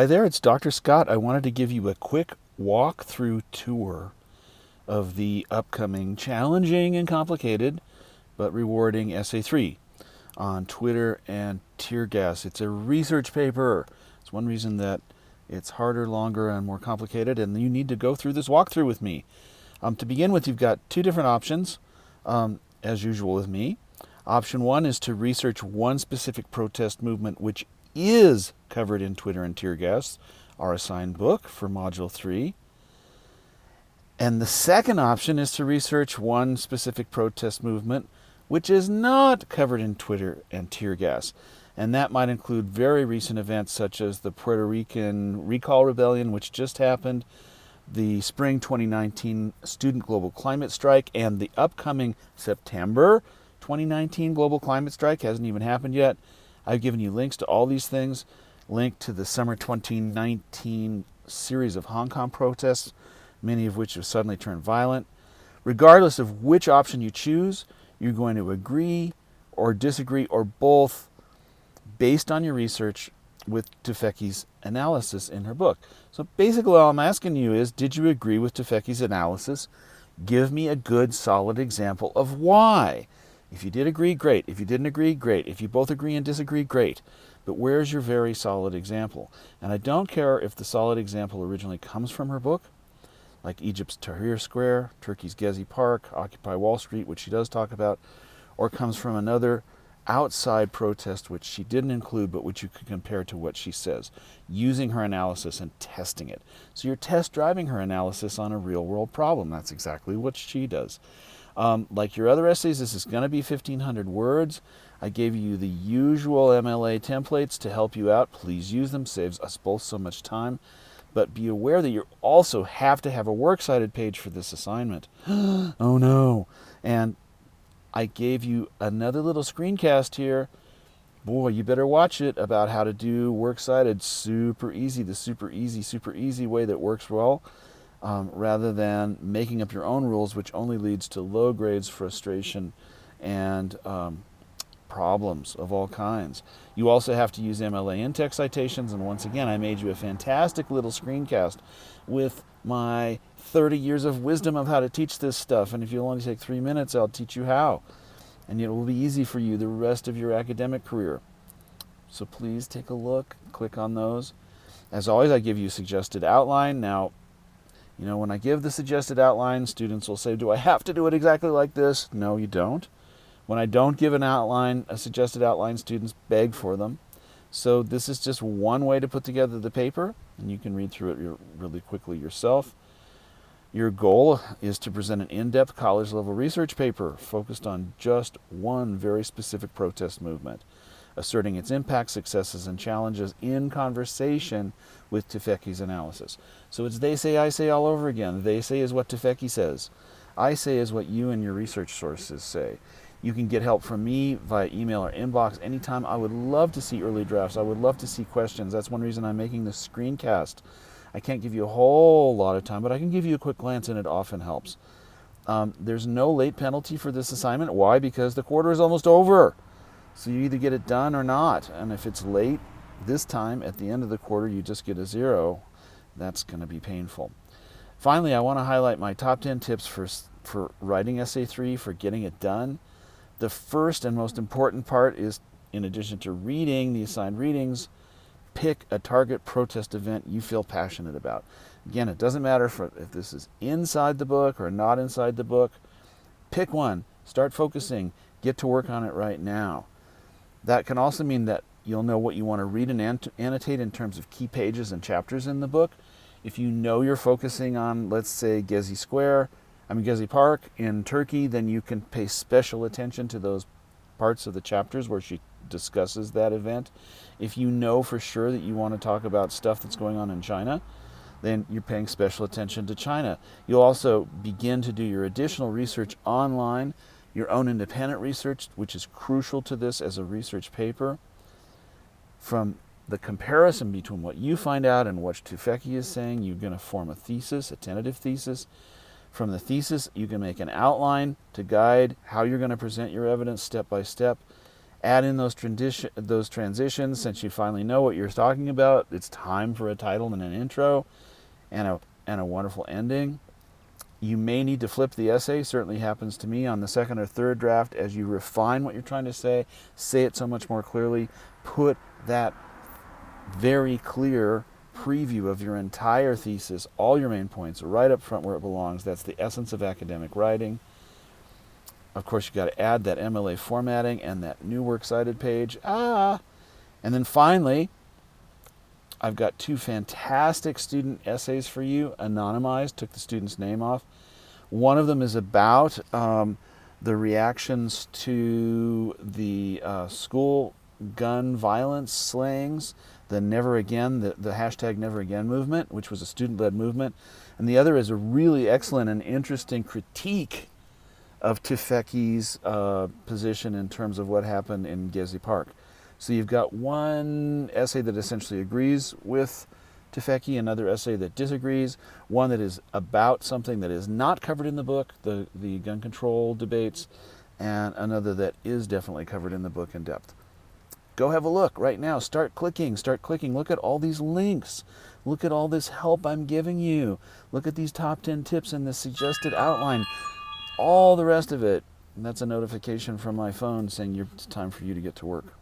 Hi there, it's Dr. Scott. I wanted to give you a quick walk-through tour of the upcoming challenging and complicated but rewarding Essay 3 on Twitter and tear gas. It's a research paper. It's one reason that it's harder, longer, and more complicated, and you need to go through this walkthrough with me. To begin with, you've got two different options, as usual with me. Option one is to research one specific protest movement which is covered in Twitter and tear gas, our assigned book for Module 3. And the second option is to research one specific protest movement which is not covered in Twitter and tear gas. And that might include very recent events such as the Puerto Rican recall rebellion, which just happened, the spring 2019 student global climate strike, and the upcoming September 2019 global climate strike. Hasn't even happened yet. I've given you links to all these things, linked to the summer 2019 series of Hong Kong protests, many of which have suddenly turned violent. Regardless of which option you choose, you're going to agree or disagree or both based on your research with Tufekci's analysis in her book. So basically all I'm asking you is, did you agree with Tufekci's analysis? Give me a good, solid example of why. If you did agree, great. If you didn't agree, great. If you both agree and disagree, great. But where's your very solid example? And I don't care if the solid example originally comes from her book, like Egypt's Tahrir Square, Turkey's Gezi Park, Occupy Wall Street, which she does talk about, or comes from another outside protest which she didn't include but which you could compare to what she says, using her analysis and testing it. So you're test driving her analysis on a real world problem. That's exactly what she does. Like your other essays, this is going to be 1,500 words. I gave you the usual MLA templates to help you out. Please use them. Saves us both so much time. But be aware that you also have to have a works cited page for this assignment. Oh no. And I gave you another little screencast here. Boy, you better watch it, about how to do works cited super easy, the super easy way that works well. Rather than making up your own rules, which only leads to low grades, frustration, and problems of all kinds. You also have to use MLA in-text citations, and once again, I made you a fantastic little screencast with my 30 years of wisdom of how to teach this stuff, and if you'll only take 3 minutes, I'll teach you how. And it will be easy for you the rest of your academic career. So please take a look, click on those. As always, I give you a suggested outline. Now, you know, when I give the suggested outline, students will say, do I have to do it exactly like this? No, you don't. When I don't give an outline, a suggested outline, students beg for them. So this is just one way to put together the paper, and you can read through it really quickly yourself. Your goal is to present an in-depth college-level research paper focused on just one very specific protest movement, asserting its impact, successes, and challenges in conversation with Tufekci's analysis. So it's they say, I say all over again. They say is what Tufekci says. I say is what you and your research sources say. You can get help from me via email or inbox anytime. I would love to see early drafts. I would love to see questions. That's one reason I'm making this screencast. I can't give you a whole lot of time, but I can give you a quick glance, and it often helps. There's no late penalty for this assignment. Why? Because the quarter is almost over. So you either get it done or not. And if it's late this time, at the end of the quarter, you just get a 0. That's going to be painful. Finally, I want to highlight my top 10 tips for writing Essay 3, for getting it done. The first and most important part is, in addition to reading the assigned readings, pick a target protest event you feel passionate about. Again, it doesn't matter if this is inside the book or not inside the book. Pick one. Start focusing. Get to work on it right now. That can also mean that you'll know what you want to read and annotate in terms of key pages and chapters in the book. If you know you're focusing on, let's say, Gezi Park in Turkey, then you can pay special attention to those parts of the chapters where she discusses that event. If you know for sure that you want to talk about stuff that's going on in China, then you're paying special attention to China. You'll also begin to do your additional research online, your own independent research, which is crucial to this as a research paper. From the comparison between what you find out and what Tufekci is saying, you're going to form a thesis, a tentative thesis. From the thesis, you can make an outline to guide how you're going to present your evidence step by step. Add in those transitions. Since you finally know what you're talking about, it's time for a title and an intro and a wonderful ending. You may need to flip the essay. Certainly happens to me on the second or third draft. As you refine what you're trying to say it so much more clearly. Put that very clear preview of your entire thesis, all your main points, right up front where it belongs. That's the essence of academic writing. Of course, you've got to add that MLA formatting and that new works cited page. And then finally, I've got 2 fantastic student essays for you, anonymized, took the student's name off. One of them is about the reactions to the school gun violence slayings, the Never Again, the hashtag Never Again movement, which was a student-led movement. And the other is a really excellent and interesting critique of Tufekci's position in terms of what happened in Gezi Park. So you've got one essay that essentially agrees with Tufekci, another essay that disagrees, one that is about something that is not covered in the book, the gun control debates, and another that is definitely covered in the book in depth. Go have a look right now. Start clicking. Look at all these links. Look at all this help I'm giving you. Look at these top 10 tips and the suggested outline. All the rest of it. And that's a notification from my phone saying it's time for you to get to work.